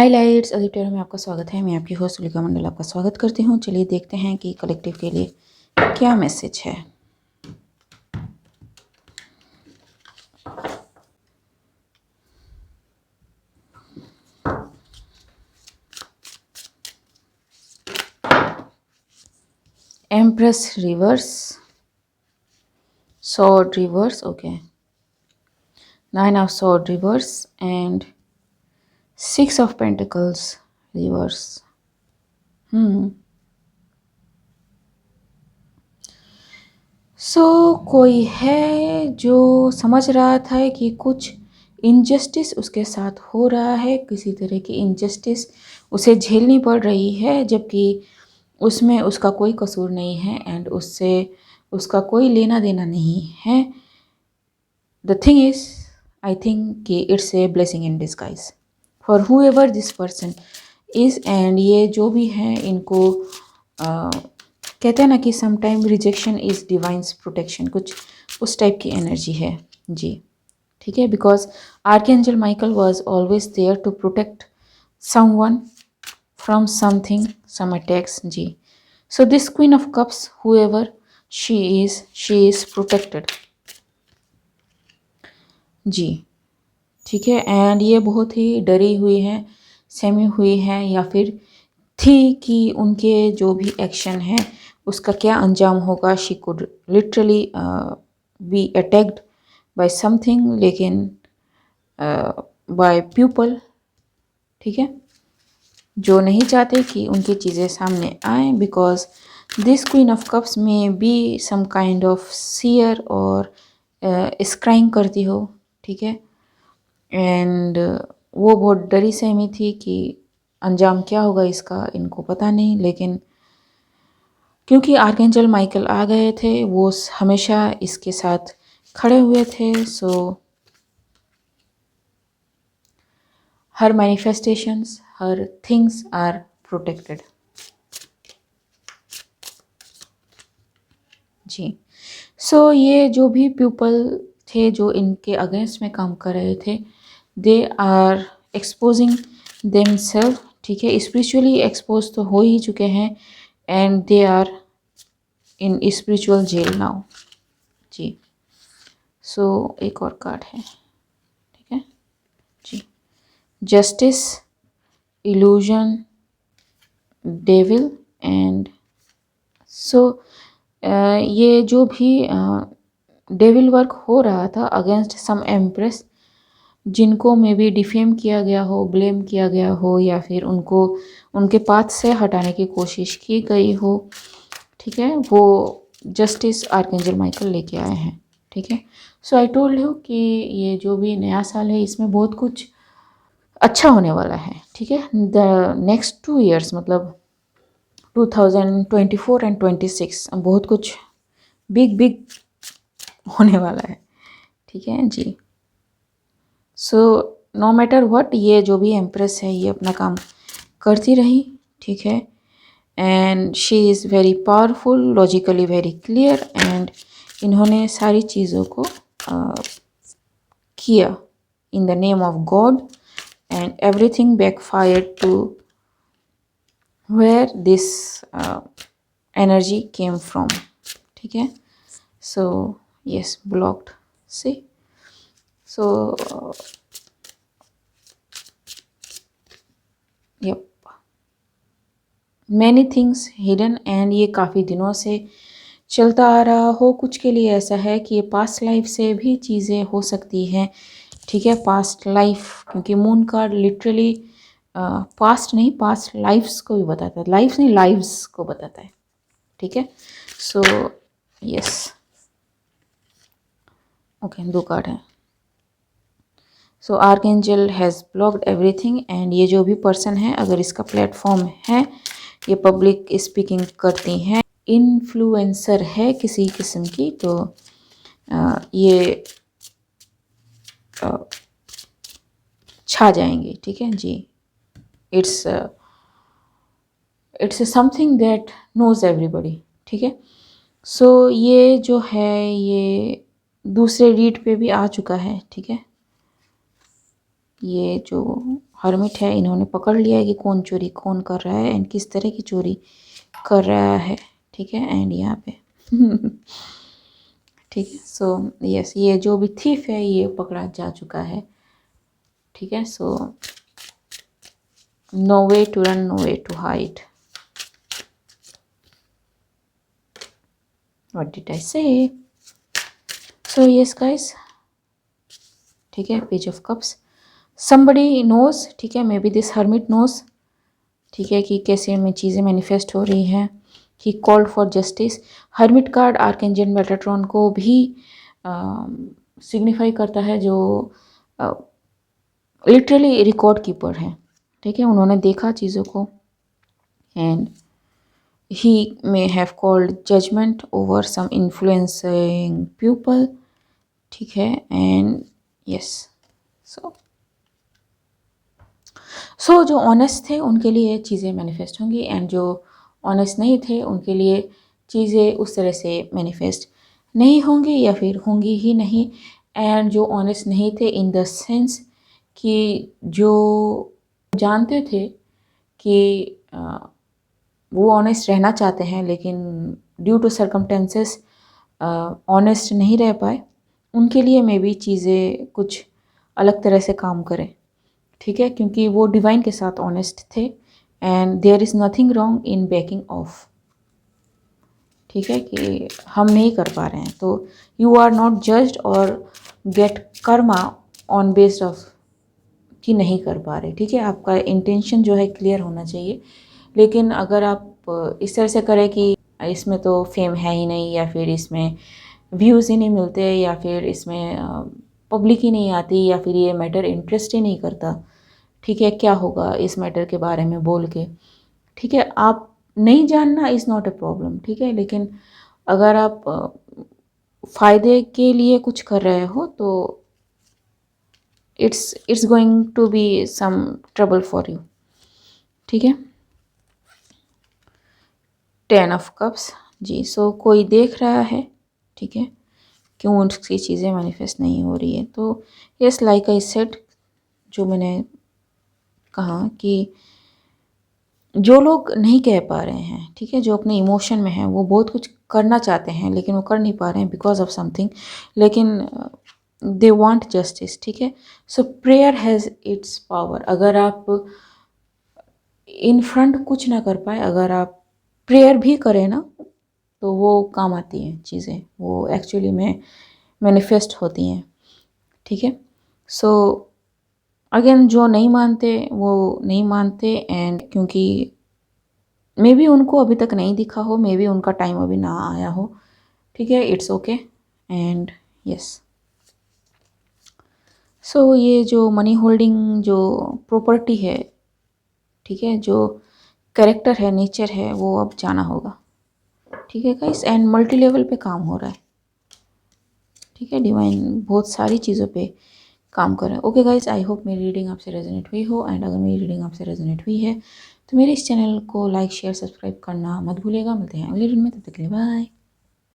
Highlights Aditi में आपका स्वागत है। मैं आपकी होस्ट सुलिका मंडल आपका स्वागत करती हूँ। चलिए देखते हैं कि कलेक्टिव के लिए क्या मैसेज है। Empress reverse, sword reverse, okay, 9 of sword reverse and 6 of pentacles reverse. कोई है जो समझ रहा था कि कुछ इनजस्टिस उसके साथ हो रहा है, किसी तरह की इनजस्टिस उसे झेलनी पड़ रही है, जबकि उसमें उसका कोई कसूर नहीं है एंड उससे उसका कोई लेना देना नहीं है। The thing is, I think कि it's a blessing in disguise for whoever this person is. And ये जो भी है इनको कहते हैं ना कि sometime rejection is divine's protection, कुछ उस टाइप की एनर्जी है जी। ठीक है, because archangel Michael was always there to protect someone from something, some attacks जी। So this queen of cups, whoever she is protected जी। ठीक है, एंड ये बहुत ही डरी हुई है, सहमी हुई है, या फिर थी कि उनके जो भी एक्शन है उसका क्या अंजाम होगा। She could literally be attacked by something, लेकिन बाय पीपल, ठीक है, जो नहीं चाहते कि उनकी चीज़ें सामने आए। Because this queen of cups में be some kind of seer और स्क्राइंग करती हो, ठीक है, एंड वो बहुत डरी सहमी थी कि अंजाम क्या होगा इसका, इनको पता नहीं। लेकिन क्योंकि आर्कएंजल माइकल आ गए थे, वो हमेशा इसके साथ खड़े हुए थे, so her manifestations, her things are protected जी। सो ये जो भी पीपल थे जो इनके अगेंस्ट में काम कर रहे थे, दे आर एक्सपोजिंग देमसेल्फ, ठीक है, स्पिरिचुअली एक्सपोज तो हो ही चुके हैं and they are in spiritual jail now जी। सो एक और कार्ड है, ठीक है जी, justice, illusion, devil and so ये जो भी डेविल वर्क हो रहा था अगेंस्ट सम एम्प्रेस, जिनको मे बी डिफेम किया गया हो, ब्लेम किया गया हो, या फिर उनको उनके पाथ से हटाने की कोशिश की गई हो, ठीक है, वो जस्टिस आर्कएंजल माइकल लेके आए हैं। ठीक है, सो आई टोल्ड यू कि ये जो भी नया साल है इसमें बहुत कुछ अच्छा होने वाला है। ठीक है, द नेक्स्ट 2 ईयर्स मतलब 2024 एंड 26 बहुत कुछ बिग बिग होने वाला है। ठीक है जी। सो नो मैटर व्हाट, ये जो भी एम्प्रेस है ये अपना काम करती रही, ठीक है, and she is very powerful, logically very clear, and इन्होंने सारी चीज़ों को किया in the name of God and everything backfired to where this energy came from. ठीक है, so yes, blocked see. So yep, many things hidden, and ये काफ़ी दिनों से चलता आ रहा हो। कुछ के लिए ऐसा है कि ये पास्ट लाइफ से भी चीज़ें हो सकती हैं। ठीक है, पास्ट लाइफ, क्योंकि मून कार्ड लिटरली पास्ट नहीं पास्ट लाइफ्स को भी बताता है, लाइफ्स नहीं लाइव्स को बताता है। ठीक है, सो यस, ओके, 2 कार्ड हैं। So archangel has blocked everything, and ये जो भी पर्सन है, अगर इसका प्लेटफॉर्म है, ये पब्लिक स्पीकिंग करती हैं, इन्फ्लुएंसर है किसी किस्म की, तो ये छा जाएंगे। ठीक है जी, it's something that knows everybody. ठीक है, सो ये जो है ये दूसरे रीड पे भी आ चुका है। ठीक है, ये जो हर्मिट है, इन्होंने पकड़ लिया है कि कौन चोरी कौन कर रहा है एंड किस तरह की चोरी कर रहा है, ठीक है। एंड यहाँ पे ठीक है। सो यस, ये जो भी थीफ है ये पकड़ा जा चुका है, ठीक है। So no way to run, no way to hide, what did I say. So yes guys, ठीक है, page of cups, somebody knows, ठीक है, maybe this hermit knows, ठीक है, कि कैसे में चीज़ें मैनिफेस्ट हो रही हैं। He called for justice. Hermit card archangel Metatron को भी सिग्निफाई करता है, जो लिटरली रिकॉर्ड कीपर है, ठीक है। उन्होंने देखा चीज़ों को and he may have called judgment over some influencing people, ठीक है। एंड यस, सो जो ऑनेस्ट थे उनके लिए चीज़ें मैनिफेस्ट होंगी एंड जो ऑनेस्ट नहीं थे उनके लिए चीज़ें उस तरह से मैनिफेस्ट नहीं होंगी या फिर होंगी ही नहीं। एंड जो ऑनेस्ट नहीं थे इन द सेंस कि जो जानते थे कि वो ऑनेस्ट रहना चाहते हैं लेकिन ड्यू टू सर्कमटेंसेस ऑनेस्ट नहीं रह पाए, उनके लिए मे बी चीज़ें कुछ अलग तरह से काम करें, ठीक है, क्योंकि वो डिवाइन के साथ ऑनेस्ट थे and there is nothing wrong in backing off, ठीक है, कि हम नहीं कर पा रहे हैं तो यू आर नॉट जज्ड और get karma on based off कि नहीं कर पा रहे, ठीक है। आपका इंटेंशन जो है क्लियर होना चाहिए। लेकिन अगर आप इस तरह से करें कि इसमें तो फेम है ही नहीं, या फिर इसमें व्यूज़ ही नहीं मिलते, या फिर इसमें पब्लिक ही नहीं आती, या फिर ये मैटर इंटरेस्ट ही नहीं करता, ठीक है, क्या होगा इस मैटर के बारे में बोल के, ठीक है। आप नहीं जानना इज़ नॉट अ प्रॉब्लम, ठीक है, लेकिन अगर आप फ़ायदे के लिए कुछ कर रहे हो तो it's going to be some trouble for you, ठीक है। 10 ऑफ कप्स जी। सो कोई देख रहा है, ठीक है, क्यों उसकी चीज़ें मैनिफेस्ट नहीं हो रही है। तो यस, लाइक आई सेड, जो मैंने कहा कि जो लोग नहीं कह पा रहे हैं, ठीक है, जो अपने इमोशन में हैं, वो बहुत कुछ करना चाहते हैं लेकिन वो कर नहीं पा रहे हैं बिकॉज ऑफ समथिंग, लेकिन दे वांट जस्टिस, ठीक है। सो प्रेयर हैज़ इट्स पावर। अगर आप इन फ्रंट कुछ ना कर पाए, अगर आप प्रेयर भी करें ना, तो वो काम आती हैं चीज़ें, वो एक्चुअली में मैनिफेस्ट होती हैं, ठीक है। सो अगेन, जो नहीं मानते वो नहीं मानते, एंड क्योंकि मे बी उनको अभी तक नहीं दिखा हो, मे बी उनका टाइम अभी ना आया हो, ठीक है, इट्स ओके। एंड यस, सो ये जो मनी होल्डिंग जो प्रॉपर्टी है, ठीक है, जो कैरेक्टर है, नेचर है, वो अब जाना होगा, ठीक है गाइस। एंड मल्टी लेवल पे काम हो रहा है, ठीक है, डिवाइन बहुत सारी चीज़ों पे काम कर रहे हैं। ओके गाइस, आई होप मेरी रीडिंग आपसे रेजोनेट हुई हो, एंड अगर मेरी रीडिंग आपसे रेजोनेट हुई है तो मेरे इस चैनल को लाइक शेयर सब्सक्राइब करना मत भूलिएगा। मिलते हैं अगले वीडियो में, तब तक के लिए बाय।